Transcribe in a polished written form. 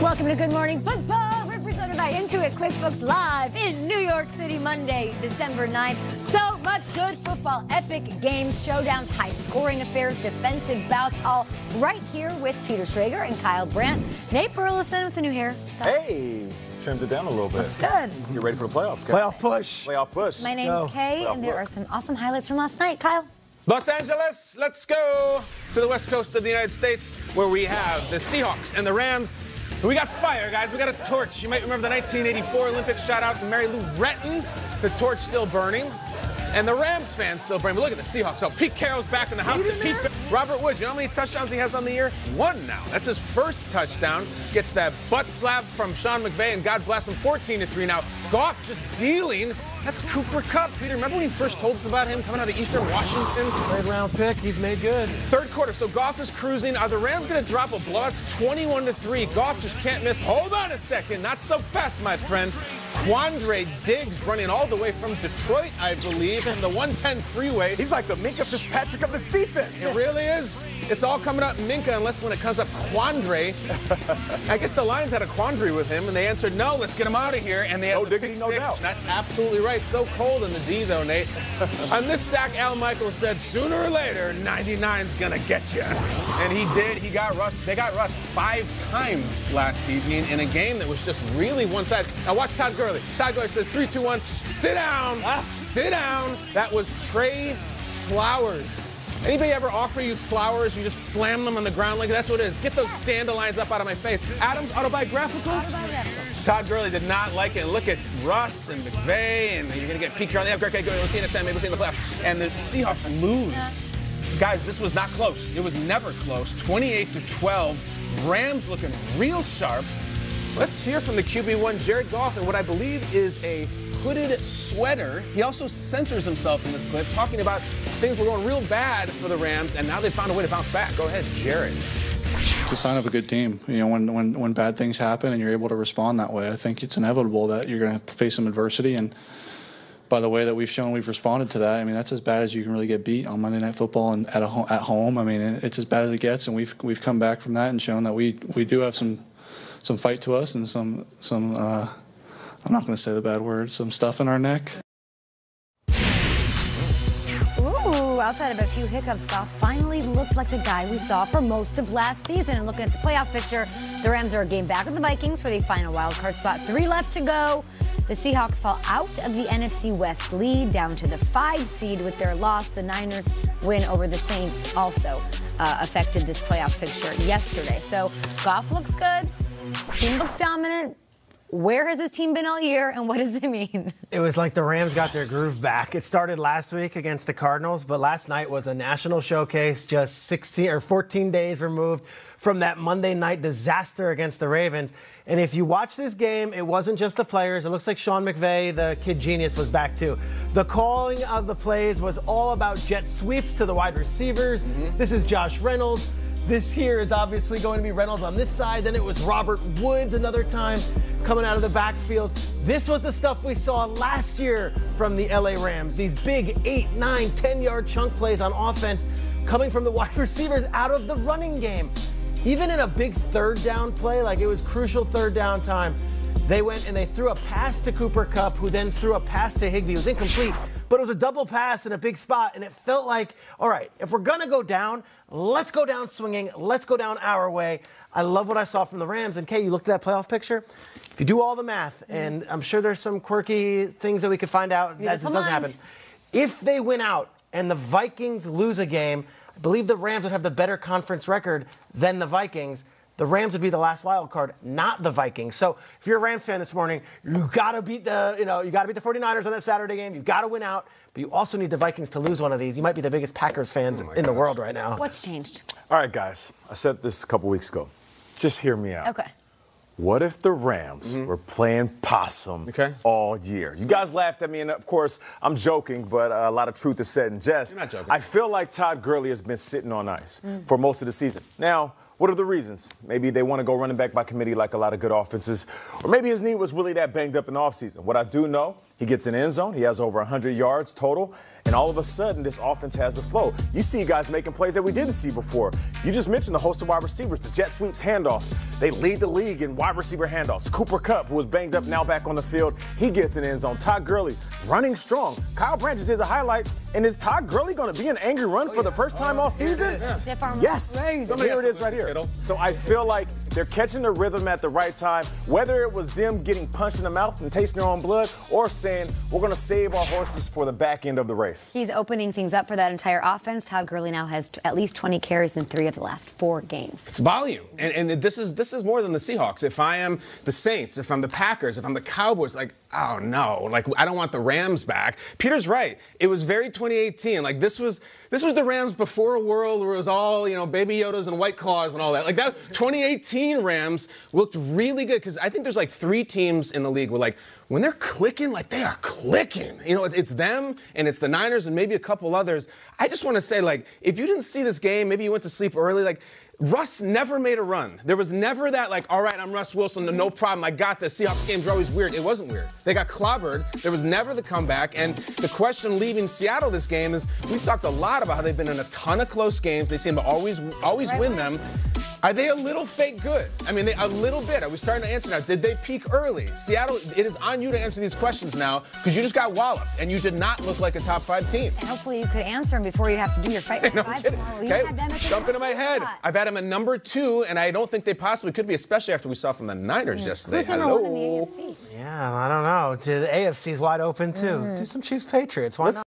Welcome to Good Morning Football, represented by Intuit QuickBooks Live in New York City, Monday, December 9th. So much good football, epic games, showdowns, high-scoring affairs, defensive bouts, all right here with Peter Schrager and Kyle Brandt. Nate Burleson with a new hairstyle. Hey, trimmed it down a little bit. Looks good. You're ready for the playoffs, Kyle. Playoff push. Playoff push. My name's Kay, and there are some awesome highlights from last night. Kyle? Los Angeles, let's go to the west coast of the United States, where we have the Seahawks and the Rams. We got fire, guys. We got a torch. You might remember the 1984 Olympics. Shout out to Mary Lou Retton. The torch still burning. And the Rams fans still burning. But look at the Seahawks. So Pete Carroll's back in the house. Robert Woods, you know how many touchdowns he has on the year? 1 now. That's his first touchdown. Gets that butt slap from Sean McVay, and God bless him, 14-3 now. Goff just dealing. That's Cooper Kupp. Peter, remember when you first told us about him coming out of Eastern Washington? Third-round pick. He's made good. Third quarter, so Goff is cruising. Are the Rams going to drop a blowout? It's 21-3. Goff just can't miss. Hold on a second. Not so fast, my friend. Quandre Diggs running all the way from Detroit, I believe, from the 110 freeway. He's like the Minka Fitzpatrick of this defense. It really is. It's all coming up Minka, unless when it comes up Quandre. I guess the Lions had a quandary with him, and they answered, no, let's get him out of here. And they had No a diggity, pick no six. doubt. That's absolutely right. So cold in the D, though, Nate. On this sack, Al Michaels said, sooner or later, 99's going to get you. And he did. He got Russ. They got Russ 5 times last evening in a game that was just really one-sided. Now watch Todd Gurley. Todd Gurley says, 3, 2, 1, sit down. Sit down. That was Trey Flowers. Anybody ever offer you flowers, you just slam them on the ground like that's what it is? Get those dandelions up out of my face. Adams, autobiographical? Todd Gurley did not like it. Look at Russ and McVay, and you're going to get Pete Carroll. Okay, good. We'll see you next time. Maybe we'll see you in the playoffs. And the Seahawks lose. Guys, this was not close. It was never close. 28-12. Rams looking real sharp. Let's hear from the QB1, Jared Goff, and what I believe is a hooded sweater. He also censors himself in this clip, talking about things were going real bad for the Rams, and now they found a way to bounce back. Go ahead, Jared. It's a sign of a good team. You know, when bad things happen and you're able to respond that way, I think it's inevitable that you're going to have to face some adversity. And by the way that we've shown we've responded to that, I mean, that's as bad as you can really get beat on Monday Night Football and at home. I mean, it's as bad as it gets, and we've come back from that and shown that we do have some fight to us and some I'm not going to say the bad word, some stuff in our neck. Ooh, outside of a few hiccups, Goff finally looked like the guy we saw for most of last season. And looking at the playoff picture, the Rams are a game back with the Vikings for the final wildcard spot. 3 left to go. The Seahawks fall out of the NFC West lead down to the 5 seed with their loss. The Niners win over the Saints also affected this playoff picture yesterday. So Goff looks good. His team looks dominant. Where has his team been all year, and what does it mean? It was like the Rams got their groove back. It started last week against the Cardinals, but last night was a national showcase, just 16 or 14 days removed from that Monday night disaster against the Ravens. And if you watch this game, it wasn't just the players. It looks like Sean McVay, the kid genius, was back too. The calling of the plays was all about jet sweeps to the wide receivers. This is Josh Reynolds. This here is obviously going to be Reynolds on this side. Then it was Robert Woods another time coming out of the backfield. This was the stuff we saw last year from the LA Rams. These big 8, 9, 10-yard chunk plays on offense coming from the wide receivers out of the running game. Even in a big third down play, like it was crucial third down time, they went and they threw a pass to Cooper Kupp, who then threw a pass to Higbee. It was incomplete, but it was a double pass in a big spot, and it felt like, all right, if we're going to go down, let's go down swinging. Let's go down our way. I love what I saw from the Rams. And, Kay, you looked at that playoff picture. If you do all the math, and I'm sure there's some quirky things that we could find out that this doesn't happen. If they win out and the Vikings lose a game, I believe the Rams would have the better conference record than the Vikings. The Rams would be the last wild card, not the Vikings. So if you're a Rams fan this morning, you got to beat the 49ers on that Saturday game. You got to win out, but you also need the Vikings to lose one of these. You might be the biggest Packers fans in the world right now. What's changed? All right, guys. I said this a couple weeks ago. Just hear me out. Okay. What if the Rams were playing possum all year? You guys laughed at me, and of course, I'm joking, but a lot of truth is said in jest. You're not joking. I feel like Todd Gurley has been sitting on ice for most of the season. Now, what are the reasons? Maybe they want to go running back by committee like a lot of good offenses, or maybe his knee was really that banged up in the offseason. What I do know He gets in the end zone. He has over 100 yards total. And all of a sudden, this offense has a flow. You see guys making plays that we didn't see before. You just mentioned the host of wide receivers, the jet sweeps, handoffs. They lead the league in wide receiver handoffs. Cooper Kupp, who was banged up, now back on the field, he gets in the end zone. Todd Gurley running strong. Kyle Brandt just did the highlight. And is Todd Gurley going to be an angry run for the first time all season? Yes. Here it is right here. So I feel like they're catching the rhythm at the right time, whether it was them getting punched in the mouth and tasting their own blood or saying, we're going to save our horses for the back end of the race. He's opening things up for that entire offense. Todd Gurley now has at least 20 carries in 3 of the last 4 games. It's volume. And this is more than the Seahawks. If I am the Saints, if I'm the Packers, if I'm the Cowboys, like, oh no, like I don't want the Rams back. Peter's right. It was very 2018. Like this was the Rams before a world where it was all, Baby Yodas and White Claws and all that. Like that 2018 Rams looked really good because I think there's like 3 teams in the league where like when they're clicking, like they are clicking. It's them and it's the Niners and maybe a couple others. I just want to say, like, if you didn't see this game, maybe you went to sleep early, like Russ never made a run. There was never that, like, all right, I'm Russ Wilson, no problem, I got this. Seahawks games are always weird. It wasn't weird. They got clobbered. There was never the comeback. And the question leaving Seattle this game is, we've talked a lot about how they've been in a ton of close games. They seem to always win them. Are they a little fake good? I mean, a little bit. Are we starting to answer now? Did they peak early? Seattle, it is on you to answer these questions now because you just got walloped and you did not look like a top 5 team. And hopefully you could answer them before you have to do your fight with 5 tomorrow. Okay, jump into my head. I've had him at number 2, and I don't think they possibly could be, especially after we saw from the Niners yesterday. Who's number 1 in the AFC? Yeah, I don't know. The AFC's wide open too. Do some Chiefs Patriots. Why not?